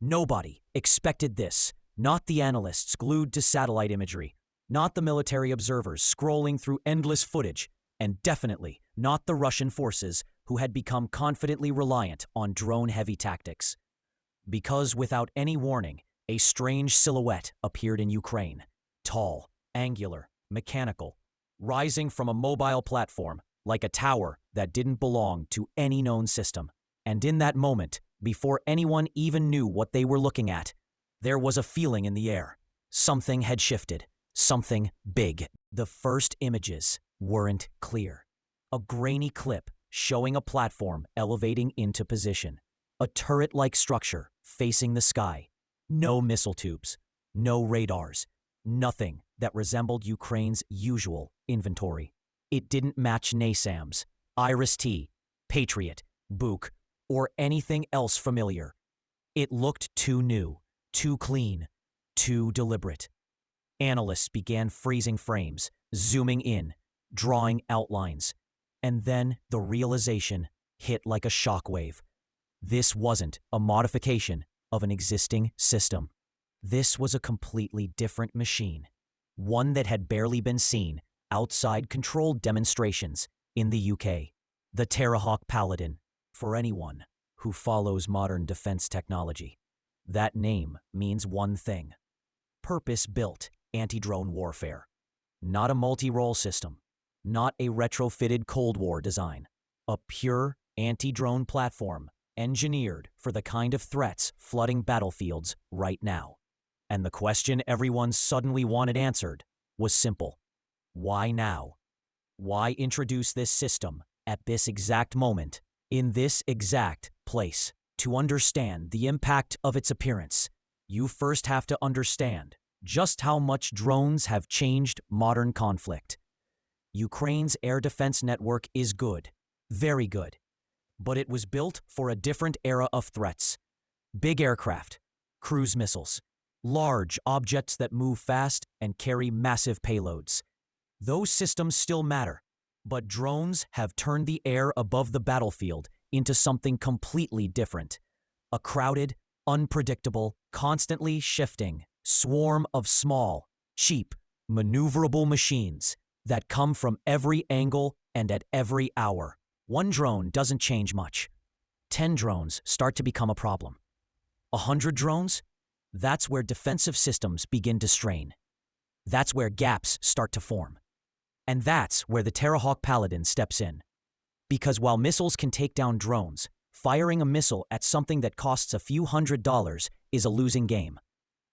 Nobody expected this, not the analysts glued to satellite imagery, not the military observers scrolling through endless footage, and definitely not the Russian forces who had become confidently reliant on drone-heavy tactics. Because without any warning, a strange silhouette appeared in Ukraine, tall, angular, mechanical, rising from a mobile platform like a tower that didn't belong to any known system. And in that moment, before anyone even knew what they were looking at, there was a feeling in the air. Something had shifted. Something big. The first images weren't clear. A grainy clip showing a platform elevating into position. A turret-like structure facing the sky. No missile tubes. No radars. Nothing that resembled Ukraine's usual inventory. It didn't match NASAMS, Iris-T, Patriot, Buk, or anything else familiar. It looked too new, too clean, too deliberate. Analysts began freezing frames, zooming in, drawing outlines. And then the realization hit like a shockwave. This wasn't a modification of an existing system. This was a completely different machine, one that had barely been seen outside controlled demonstrations in the UK. The Terrahawk Paladin, for anyone who follows modern defense technology. That name means one thing: purpose-built anti-drone warfare. Not a multi-role system, not a retrofitted Cold War design. A pure anti-drone platform engineered for the kind of threats flooding battlefields right now. And the question everyone suddenly wanted answered was simple. Why now? Why introduce this system at this exact moment, in this exact place? To understand the impact of its appearance, you first have to understand just how much drones have changed modern conflict. Ukraine's air defense network is good, very good, but it was built for a different era of threats. Big aircraft, cruise missiles, large objects that move fast and carry massive payloads. Those systems still matter, but drones have turned the air above the battlefield into something completely different. A crowded, unpredictable, constantly shifting swarm of small, cheap, maneuverable machines that come from every angle and at every hour. One drone doesn't change much. 10 drones start to become a problem. 100 drones? That's where defensive systems begin to strain. That's where gaps start to form. And that's where the Terrahawk Paladin steps in. Because while missiles can take down drones, firing a missile at something that costs a few $100s is a losing game.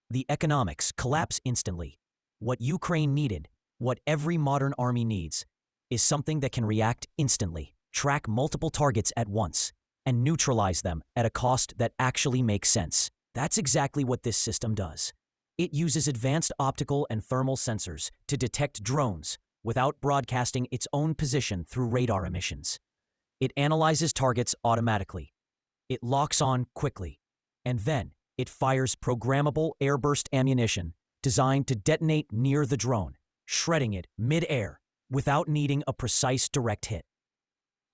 The economics collapse instantly. What Ukraine needed, what every modern army needs, is something that can react instantly, track multiple targets at once, and neutralize them at a cost that actually makes sense. That's exactly what this system does. It uses advanced optical and thermal sensors to detect drones without broadcasting its own position through radar emissions. It analyzes targets automatically. It locks on quickly. And then it fires programmable airburst ammunition designed to detonate near the drone, shredding it mid-air without needing a precise direct hit.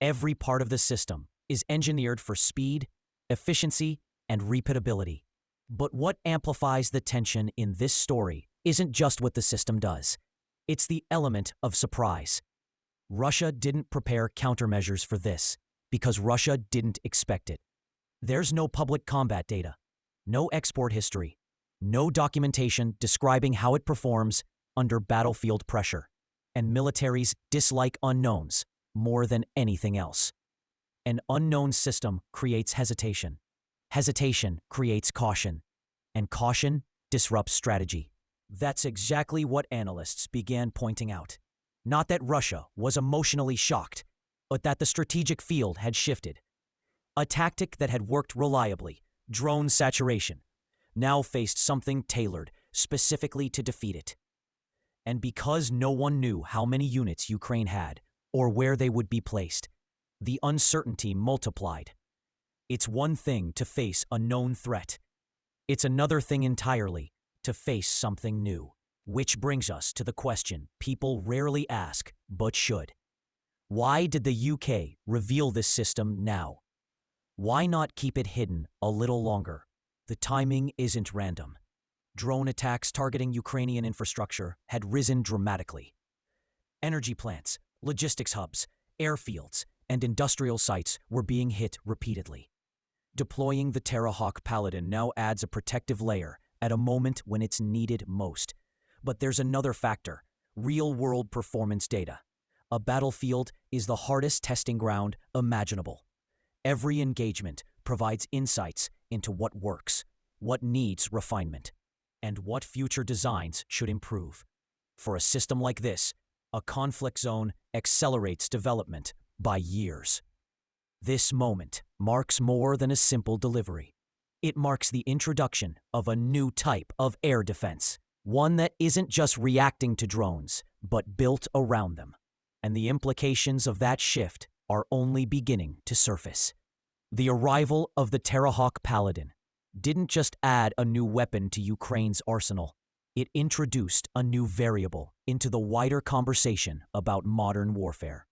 Every part of the system is engineered for speed, efficiency, and repeatability. But what amplifies the tension in this story isn't just what the system does. It's the element of surprise. Russia didn't prepare countermeasures for this because Russia didn't expect it. There's no public combat data, no export history, no documentation describing how it performs under battlefield pressure. And militaries dislike unknowns more than anything else. An unknown system creates hesitation. Hesitation creates caution. And caution disrupts strategy. That's exactly what analysts began pointing out. Not that Russia was emotionally shocked, but that the strategic field had shifted. A tactic that had worked reliably, drone saturation, now faced something tailored specifically to defeat it. And because no one knew how many units Ukraine had or where they would be placed, the uncertainty multiplied. It's one thing to face a known threat. It's another thing entirely to face something new. Which brings us to the question people rarely ask, but should. Why did the UK reveal this system now? Why not keep it hidden a little longer? The timing isn't random. Drone attacks targeting Ukrainian infrastructure had risen dramatically. Energy plants, logistics hubs, airfields, and industrial sites were being hit repeatedly. Deploying the Terrahawk Paladin now adds a protective layer at a moment when it's needed most. But there's another factor: real-world performance data. A battlefield is the hardest testing ground imaginable. Every engagement provides insights into what works, what needs refinement, and what future designs should improve. For a system like this, a conflict zone accelerates development by years. This moment marks more than a simple delivery. It marks the introduction of a new type of air defense, one that isn't just reacting to drones, but built around them. And the implications of that shift are only beginning to surface. The arrival of the Terrahawk Paladin didn't just add a new weapon to Ukraine's arsenal. It introduced a new variable into the wider conversation about modern warfare.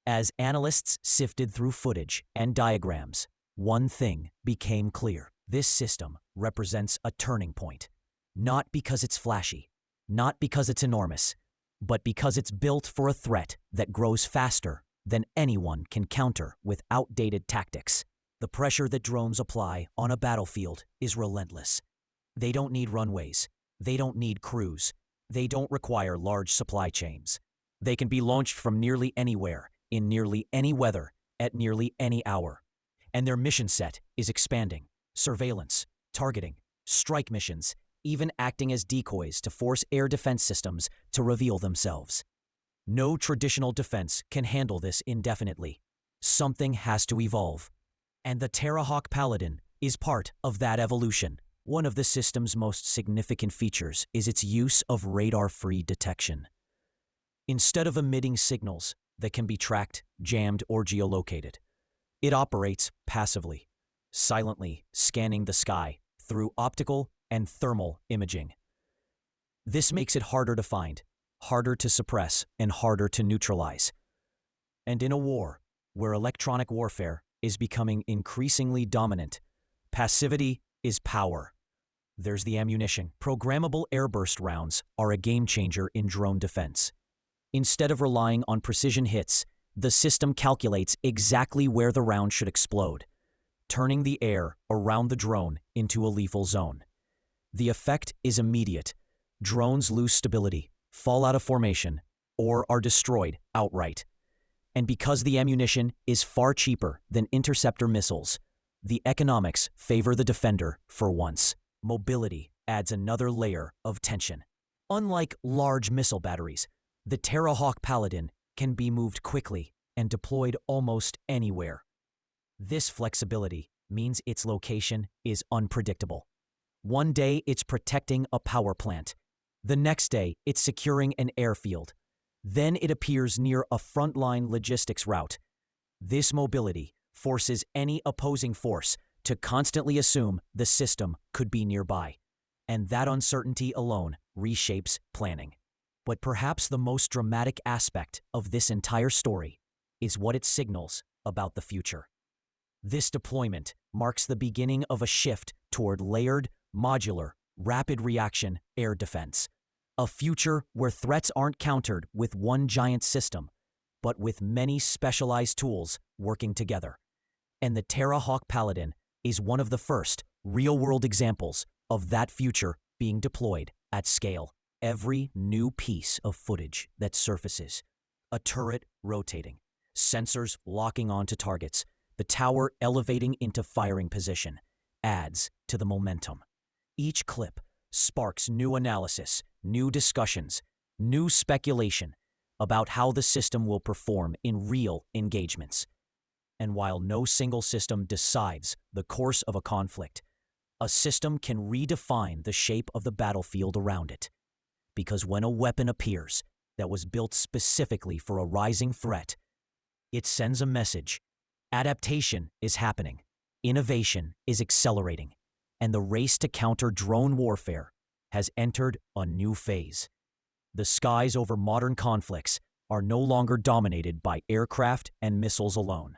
As analysts sifted through footage and diagrams, one thing became clear: this system represents a turning point. Not because it's flashy, not because it's enormous, but because it's built for a threat that grows faster than anyone can counter with outdated tactics. The pressure that drones apply on a battlefield is relentless. They don't need runways. They don't need crews. They don't require large supply chains. They can be launched from nearly anywhere, in nearly any weather, at nearly any hour. And their mission set is expanding: surveillance, targeting, strike missions, even acting as decoys to force air defense systems to reveal themselves. No traditional defense can handle this indefinitely. Something has to evolve. And the Terrahawk Paladin is part of that evolution. One of the system's most significant features is its use of radar-free detection. Instead of emitting signals that can be tracked, jammed, or geolocated, it operates passively, silently scanning the sky through optical and thermal imaging. This makes it harder to find, harder to suppress, and harder to neutralize. And in a war where electronic warfare is becoming increasingly dominant, passivity is power. There's the ammunition. Programmable airburst rounds are a game-changer in drone defense. Instead of relying on precision hits, the system calculates exactly where the round should explode, turning the air around the drone into a lethal zone. The effect is immediate. Drones lose stability, fall out of formation, or are destroyed outright. And because the ammunition is far cheaper than interceptor missiles, the economics favor the defender for once. Mobility adds another layer of tension. Unlike large missile batteries, the Terrahawk Paladin can be moved quickly and deployed almost anywhere. This flexibility means its location is unpredictable. One day it's protecting a power plant. The next day it's securing an airfield. Then it appears near a frontline logistics route. This mobility forces any opposing force to constantly assume the system could be nearby, and that uncertainty alone reshapes planning. But perhaps the most dramatic aspect of this entire story is what it signals about the future. This deployment marks the beginning of a shift toward layered, modular, rapid reaction air defense. A future where threats aren't countered with one giant system, but with many specialized tools working together. And the Terrahawk Paladin is one of the first real-world examples of that future being deployed at scale. Every new piece of footage that surfaces, a turret rotating, sensors locking onto targets, the tower elevating into firing position, adds to the momentum. Each clip sparks new analysis, new discussions, new speculation about how the system will perform in real engagements. And while no single system decides the course of a conflict, a system can redefine the shape of the battlefield around it. Because when a weapon appears that was built specifically for a rising threat, it sends a message. Adaptation is happening, innovation is accelerating, and the race to counter drone warfare has entered a new phase. The skies over modern conflicts are no longer dominated by aircraft and missiles alone.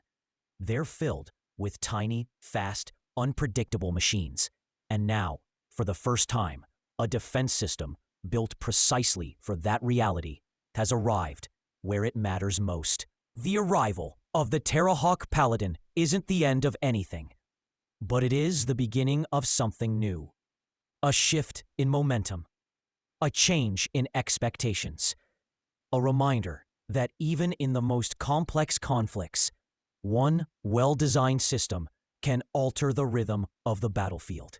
They're filled with tiny, fast, unpredictable machines. And now, for the first time, a defense system built precisely for that reality has arrived where it matters most. The arrival of the Terrahawk Paladin isn't the end of anything, but it is the beginning of something new. A shift in momentum, a change in expectations, a reminder that even in the most complex conflicts, one well-designed system can alter the rhythm of the battlefield.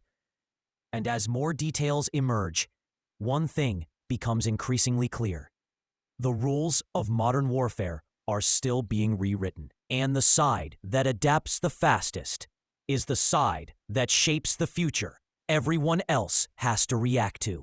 And as more details emerge, one thing becomes increasingly clear. The rules of modern warfare are still being rewritten, and the side that adapts the fastest is the side that shapes the future everyone else has to react to.